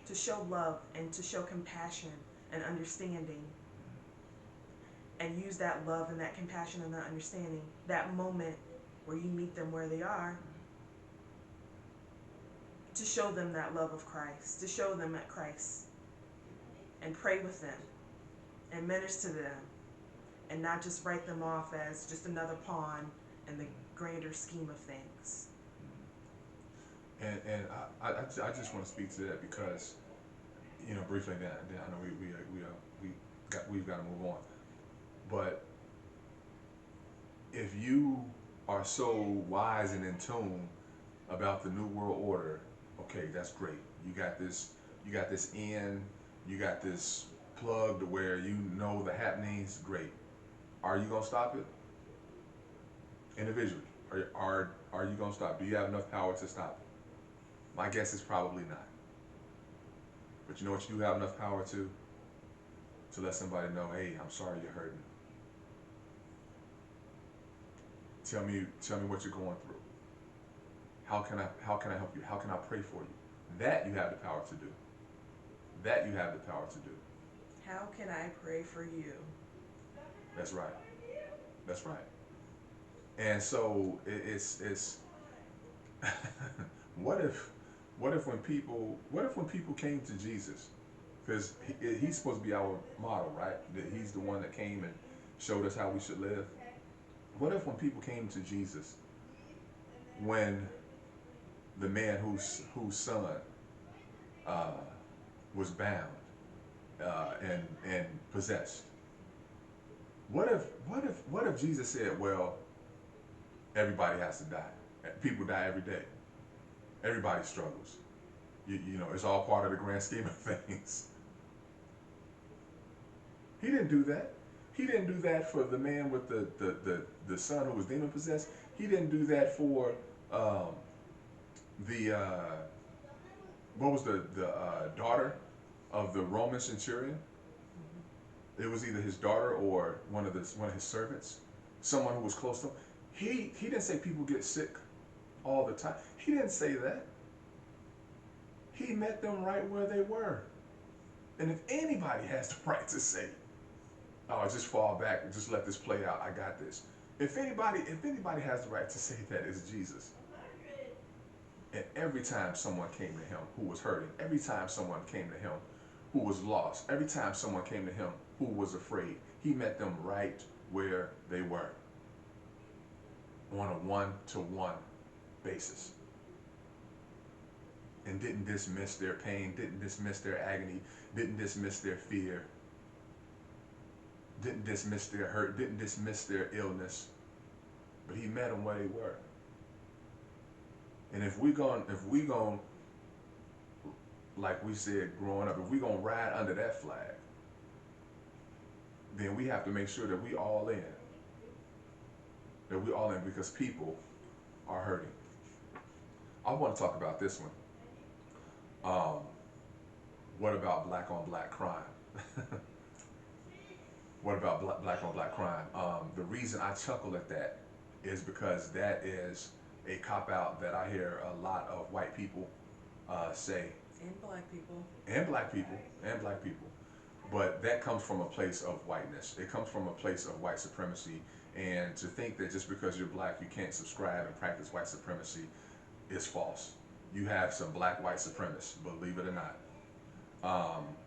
to show love and to show compassion and understanding, and use that love and that compassion and that understanding, that moment where you meet them where they are, to show them that love of Christ, to show them at Christ, and pray with them and minister to them, and not just write them off as just another pawn in the grander scheme of things. And I just want to speak to that because, briefly, then I know we've got to move on. But if you are so wise and in tune about the new world order, okay, that's great. You got this in, you got this plug to where you know the happenings, great. Are you gonna stop it? Individually. Are you gonna stop? Do you have enough power to stop it? My guess is probably not. But you know what you do have enough power to? To let somebody know, hey, I'm sorry you're hurting. Tell me what you're going through. How can I help you? How can I pray for you? That you have the power to do. That you have the power to do. How can I pray for you? That's right. That's right. And so it's what if when people came to Jesus, because he's supposed to be our model, right? That he's the one that came and showed us how we should live. What if when people came to Jesus, when the man whose son uh, was bound and possessed, what if Jesus said, well, everybody has to die. People die every day. Everybody struggles. It's all part of the grand scheme of things. He didn't do that. He didn't do that for the man with the son who was demon possessed. He didn't do that for the what was the daughter of the Roman centurion. It was either his daughter or one of his servants, someone who was close to him. He didn't say people get sick all the time. He didn't say that. He met them right where they were. And if anybody has the right to say, "Oh, just fall back and just let this play out. I got this." If anybody has the right to say that, it's Jesus. And every time someone came to him who was hurting, every time someone came to him who was lost, every time someone came to him who was afraid, he met them right where they were on a one-to-one basis. And didn't dismiss their pain, didn't dismiss their agony, didn't dismiss their fear, didn't dismiss their hurt, didn't dismiss their illness, but he met them where they were. And if we going, like we said growing up, if we gonna ride under that flag, then we have to make sure that we all in. That we all in, because people are hurting. I want to talk about this one. What about black on black crime? What about black on black crime? The reason I chuckle at that is because that is a cop out that I hear a lot of white people say. And black people. And black people. And black people. But that comes from a place of whiteness. It comes from a place of white supremacy. And to think that just because you're black, you can't subscribe and practice white supremacy is false. You have some black white supremacists, believe it or not.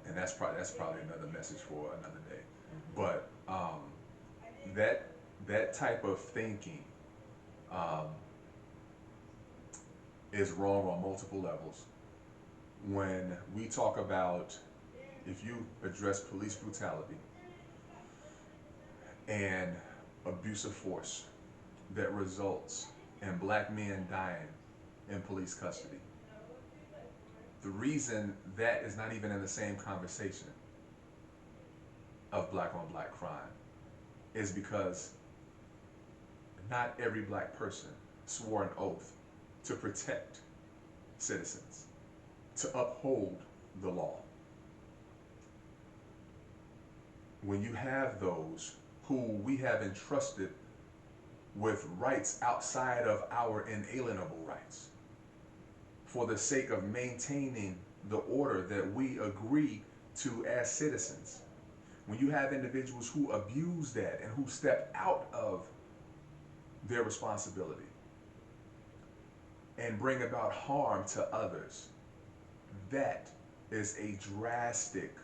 And that's probably another message for another day. But that type of thinking is wrong on multiple levels. When we talk about, if you address police brutality and abuse of force that results in black men dying in police custody, the reason that is not even in the same conversation of black on black crime is because not every black person swore an oath to protect citizens, to uphold the law. When you have those who we have entrusted with rights outside of our inalienable rights, for the sake of maintaining the order that we agree to as citizens. When you have individuals who abuse that and who step out of their responsibility and bring about harm to others, that is a drastic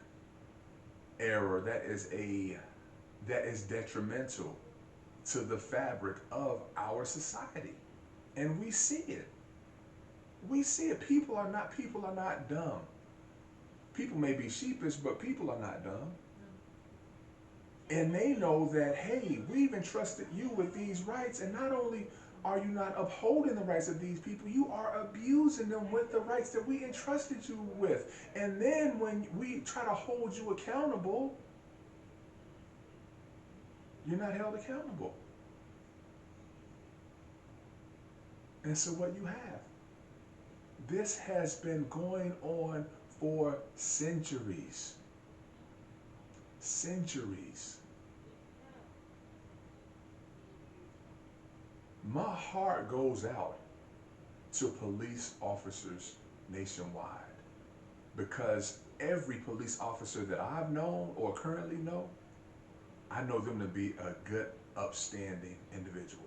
error. That is detrimental to the fabric of our society. And we see it. We see it. People are not dumb. People may be sheepish, but people are not dumb. And they know that, hey, we've entrusted you with these rights, and not only are you not upholding the rights of these people, you are abusing them with the rights that we entrusted you with. And then when we try to hold you accountable, you're not held accountable. And so what you have, this has been going on for centuries. Centuries. My heart goes out to police officers nationwide, because every police officer that I've known or currently know, I know them to be a good, upstanding individual.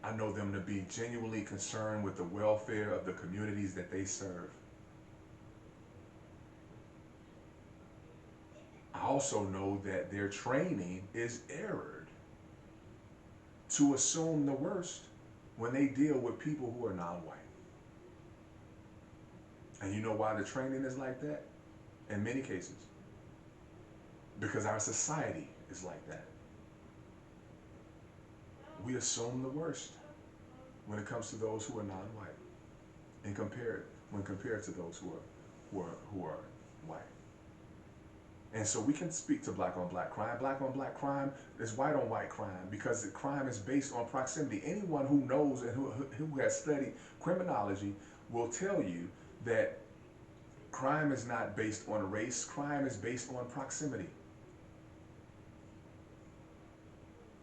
I know them to be genuinely concerned with the welfare of the communities that they serve. I also know that their training is errored to assume the worst when they deal with people who are non-white. And you know why the training is like that? In many cases, because our society is like that. We assume the worst when it comes to those who are non-white, and when compared to those who are white. And so we can speak to black on black crime. Black on black crime is white on white crime, because the crime is based on proximity. Anyone who knows and who has studied criminology will tell you that crime is not based on race. Crime is based on proximity.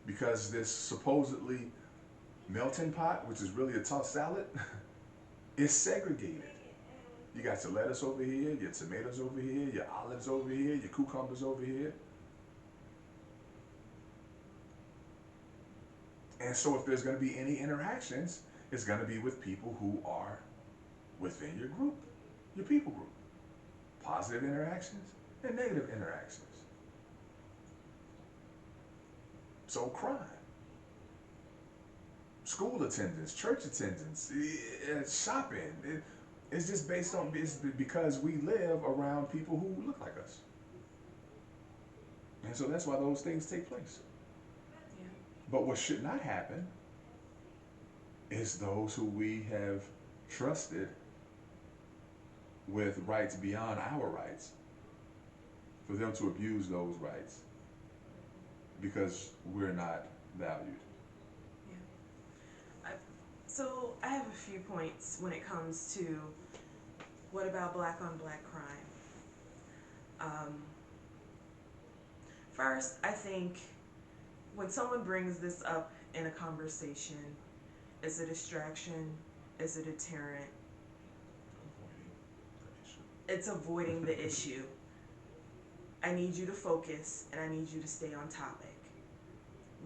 Because this supposedly melting pot, which is really a tossed salad, is segregated. You got your lettuce over here, your tomatoes over here, your olives over here, your cucumbers over here. And so if there's going to be any interactions, it's going to be with people who are within your group, your people group. Positive interactions and negative interactions. So crime, school attendance, church attendance, shopping, it's just based on, it's because we live around people who look like us. And so that's why those things take place. Yeah. But what should not happen is those who we have trusted with rights beyond our rights, for them to abuse those rights because we're not valued. Yeah. So I have a few points when it comes to what about black on black crime. First, I think when someone brings this up in a conversation, is a distraction, is a deterrent, it's avoiding the issue. I need you to focus, and I need you to stay on topic.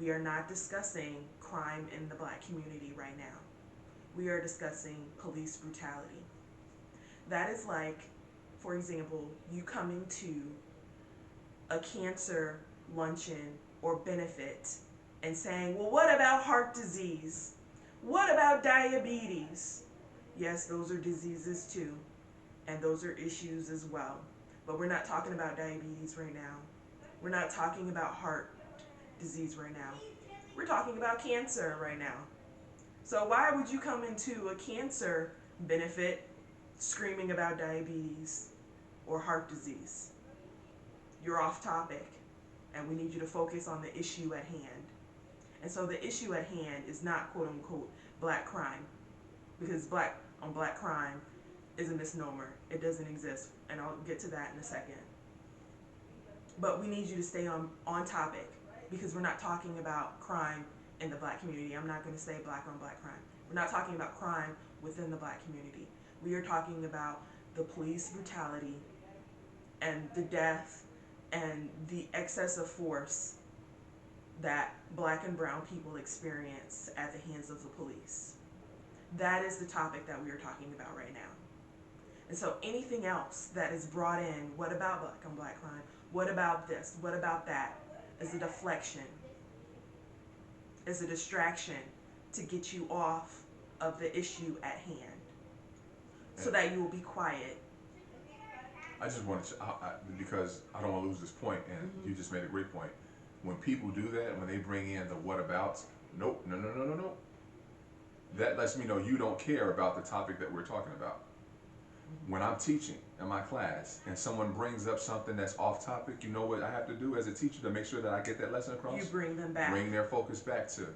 We are not discussing crime in the black community right now. We are discussing police brutality. That is like, for example, you coming to a cancer luncheon or benefit and saying, well, what about heart disease? What about diabetes? Yes, those are diseases too, and those are issues as well. But we're not talking about diabetes right now. We're not talking about heart disease right now. We're talking about cancer right now. So why would you come into a cancer benefit screaming about diabetes or heart disease? You're off topic, and we need you to focus on the issue at hand. And so the issue at hand is not quote unquote black crime, because black on black crime is a misnomer. It doesn't exist, and I'll get to that in a second. But we need you to stay on topic, because we're not talking about crime in the black community. I'm not going to say black on black crime. We're not talking about crime within the black community. We are talking about the police brutality and the death and the excess of force that black and brown people experience at the hands of the police. That is the topic that we are talking about right now. And so anything else that is brought in, what about black on black crime? What about this? What about that? Is a deflection, is a distraction to get you off of the issue at hand so that you will be quiet. I just wanted to, because I don't want to lose this point, and you just made a great point. When people do that, when they bring in the whatabouts, nope, no. That lets me know you don't care about the topic that we're talking about. When I'm teaching in my class and someone brings up something that's off topic, you know what I have to do as a teacher to make sure that I get that lesson across? You bring them back. Bring their focus back to,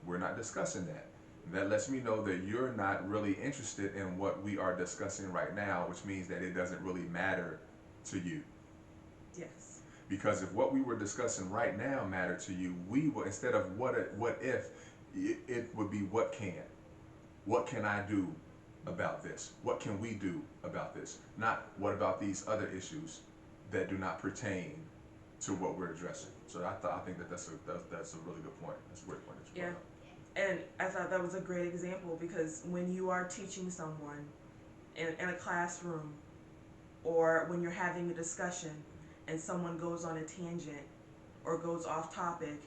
we're not discussing that. That lets me know that you're not really interested in what we are discussing right now, which means that it doesn't really matter to you. Yes. Because if what we were discussing right now mattered to you, we will, instead of what if, it would be what can. What can I do about this? What can we do about this? Not what about these other issues that do not pertain to what we're addressing. So I think that's a really good point. That's a great point. Yeah. And I thought that was a great example, because when you are teaching someone in a classroom, or when you're having a discussion and someone goes on a tangent or goes off topic,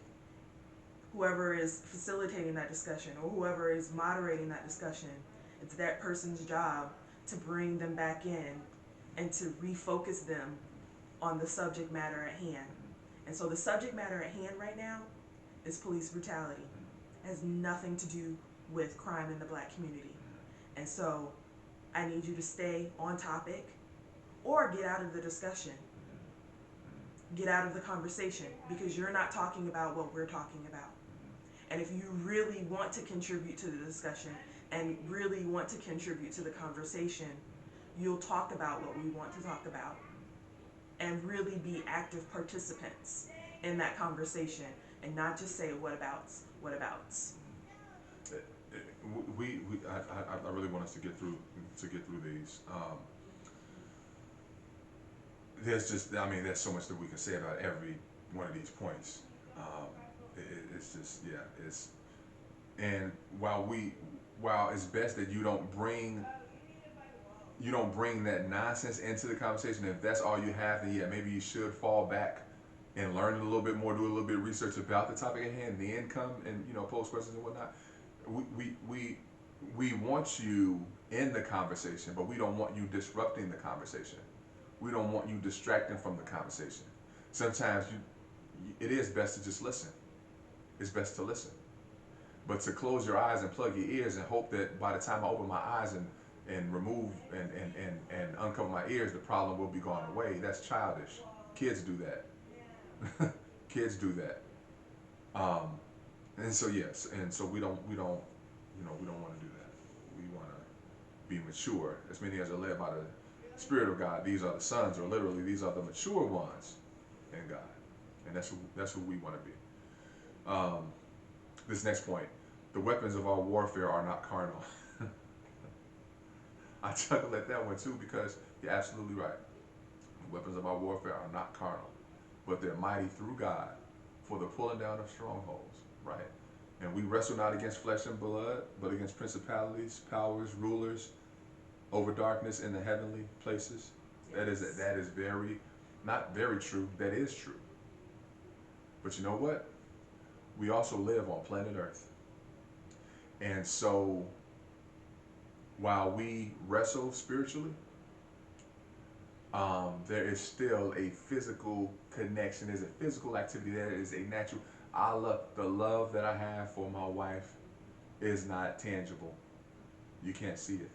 whoever is facilitating that discussion or whoever is moderating that discussion, it's that person's job to bring them back in and to refocus them on the subject matter at hand. And so the subject matter at hand right now is police brutality. It has nothing to do with crime in the black community. And so I need you to stay on topic or get out of the discussion. Get out of the conversation, because you're not talking about what we're talking about. And if you really want to contribute to the discussion and really want to contribute to the conversation, you'll talk about what we want to talk about and really be active participants in that conversation, and not just say whatabouts. I really want us to get through these. There's so much that we can say about every one of these points. And while it's best that you don't bring that nonsense into the conversation, if that's all you have, then yeah, maybe you should fall back and learn a little bit more, do a little bit of research about the topic at hand, then come and pose questions and whatnot. We want you in the conversation, but we don't want you disrupting the conversation. We don't want you distracting from the conversation. Sometimes it is best to just listen. It's best to listen. But to close your eyes and plug your ears and hope that by the time I open my eyes and remove and uncover my ears, the problem will be gone away, that's childish. Kids do that. Kids do that. And so yes, and so we don't want to do that. We want to be mature. As many as are led by the Spirit of God, these are the sons, or literally these are the mature ones in God, and that's who we want to be. This next point: the weapons of our warfare are not carnal. I chuckle at that one too, because you're absolutely right. The weapons of our warfare are not carnal, but they're mighty through God for the pulling down of strongholds. Right? And we wrestle not against flesh and blood, but against principalities, powers, rulers, over darkness in the heavenly places. Yes. That is very, not very true. That is true. But you know what? We also live on planet Earth. And so while we wrestle spiritually, there is still a physical connection. There's a physical activity. There is a natural. The love that I have for my wife is not tangible. You can't see it.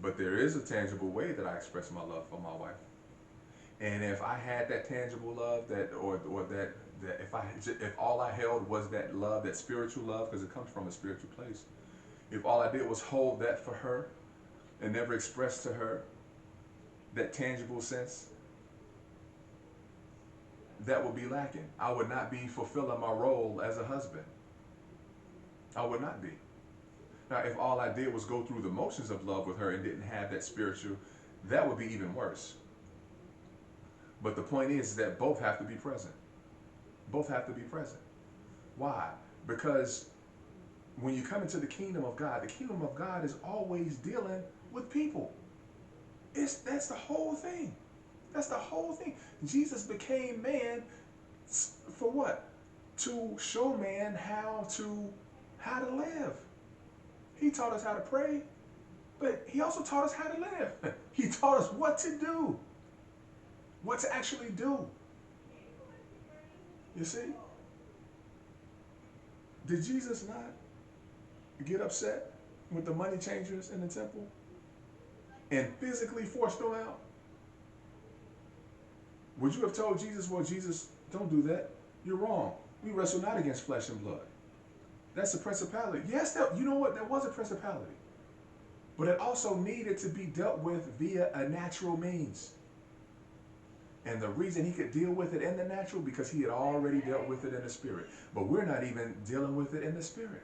But there is a tangible way that I express my love for my wife. And if I had that tangible love, if all I held was that love, that spiritual love, because it comes from a spiritual place, if all I did was hold that for her and never express to her that tangible sense, that would be lacking. I would not be fulfilling my role as a husband. I would not be. Now, if all I did was go through the motions of love with her and didn't have that spiritual that would be even worse. But the point is that both have to be present. Both have to be present. Why? Because when you come into the kingdom of God is always dealing with people. That's the whole thing. That's the whole thing. Jesus became man for what? To show man how to live. He taught us how to pray, but he also taught us how to live. He taught us what to do, what to actually do. You see? Did Jesus not get upset with the money changers in the temple and physically force them out? Would you have told Jesus, well, Jesus, don't do that. You're wrong. We wrestle not against flesh and blood. That's a principality. Yes, you know what? That was a principality. But it also needed to be dealt with via a natural means. And the reason he could deal with it in the natural, because he had already dealt with it in the spirit. But we're not even dealing with it in the spirit.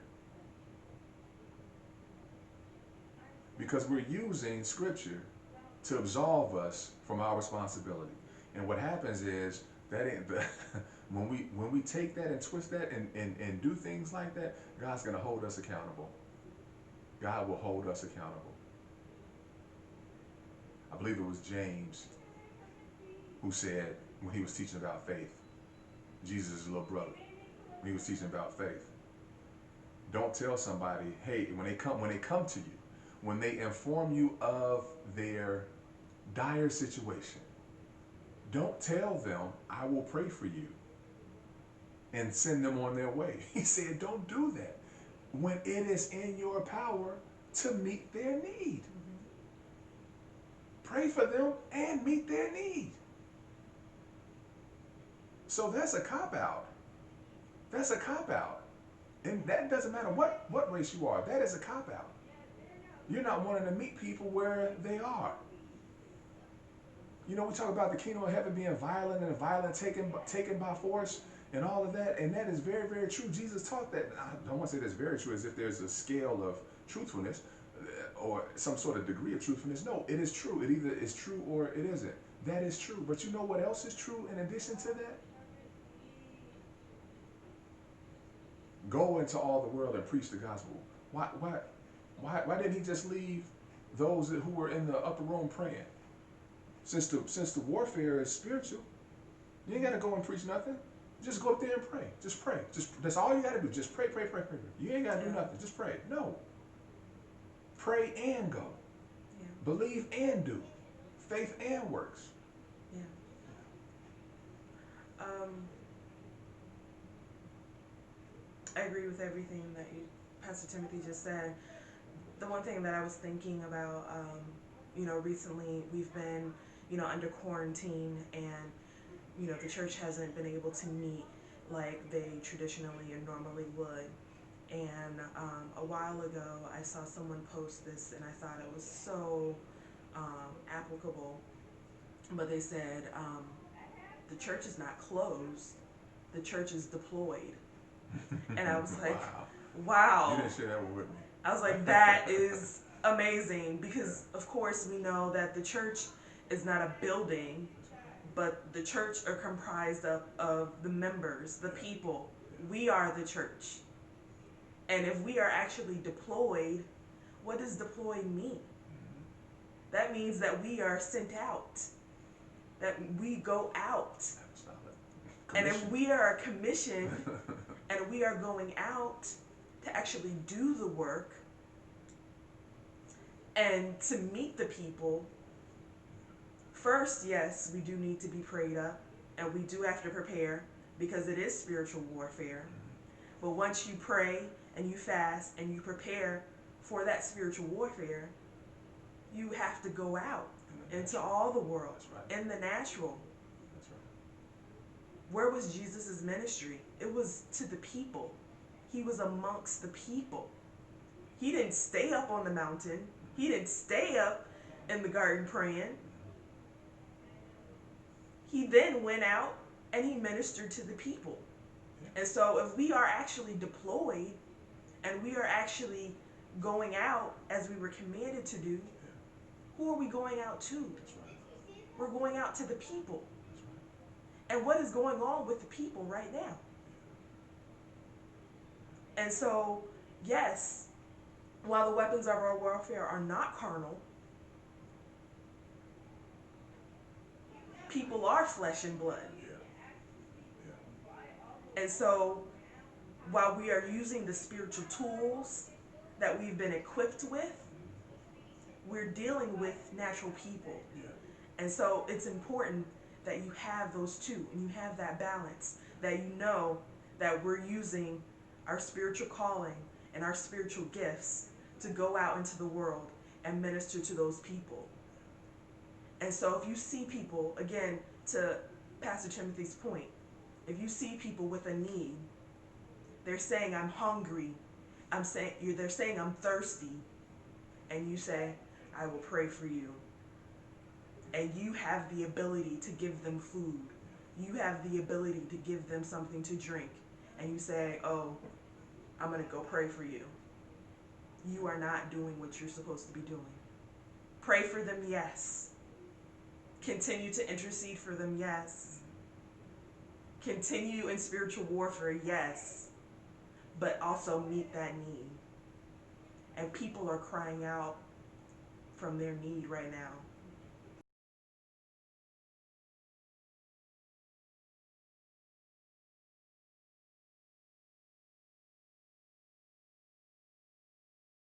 Because we're using scripture to absolve us from our responsibility. And what happens is that when we take that and twist that and do things like that, God's going to hold us accountable. God will hold us accountable. I believe it was James who said, when he was teaching about faith, Jesus' little brother, when he was teaching about faith, don't tell somebody, hey, when they come to you, when they inform you of their dire situation, don't tell them, I will pray for you and send them on their way. He said, don't do that when it is in your power to meet their need. Pray for them and meet their need. So that's a cop-out. That's a cop-out. And that doesn't matter what race you are. That is a cop-out. You're not wanting to meet people where they are. You know, we talk about the kingdom of heaven being violent and violent taken by force and all of that. And that is very, very true. Jesus taught that. I don't want to say that's very true as if there's a scale of truthfulness or some sort of degree of truthfulness. No, it is true. It either is true or it isn't. That is true. But you know what else is true in addition to that? Go into all the world and preach the gospel. Why didn't he just leave those who were in the upper room praying? Since the warfare is spiritual, you ain't got to go and preach nothing. Just go up there and pray. Just pray. That's all you got to do. Just pray. You ain't got to do nothing. Just pray. No. Pray and go. Yeah. Believe and do. Faith and works. Yeah. I agree with everything that Pastor Timothy just said. The one thing that I was thinking about, recently we've been, under quarantine, and, the church hasn't been able to meet like they traditionally and normally would. And a while ago, I saw someone post this, and I thought it was so applicable. But they said, the church is not closed, the church is deployed. And I was like, wow. You didn't share that one with me. I was like, that is amazing, because of course we know that the church is not a building, but the church are comprised of the members, the people. We are the church. And if we are actually deployed, what does deployed mean? That means that we are sent out, that we go out. And if we are commissioned and we are going out to actually do the work and to meet the people, first, yes, we do need to be prayed up, and we do have to prepare, because it is spiritual warfare. But once you pray and you fast and you prepare for that spiritual warfare, you have to go out into all the world, in the natural. That's right. Where was Jesus' ministry? It was to the people. He was amongst the people. He didn't stay up on the mountain. He didn't stay up in the garden praying. He then went out and he ministered to the people. And so if we are actually deployed and we are actually going out as we were commanded to do, who are we going out to? That's right. We're going out to the people. That's right. And what is going on with the people right now? And so, yes, while the weapons of our warfare are not carnal, people are flesh and blood. Yeah. Yeah. And so, while we are using the spiritual tools that we've been equipped with, we're dealing with natural people. Yeah. And so it's important that you have those two and you have that balance, that you know that we're using our spiritual calling and our spiritual gifts to go out into the world and minister to those people. And so if you see people, again, to Pastor Timothy's point, if you see people with a need, they're saying, I'm hungry, they're saying, I'm thirsty, and you say, I will pray for you. And you have the ability to give them food. You have the ability to give them something to drink. And you say, oh, I'm going to go pray for you. You are not doing what you're supposed to be doing. Pray for them, yes. Continue to intercede for them, yes. Continue in spiritual warfare, yes. But also meet that need. And people are crying out from their need right now.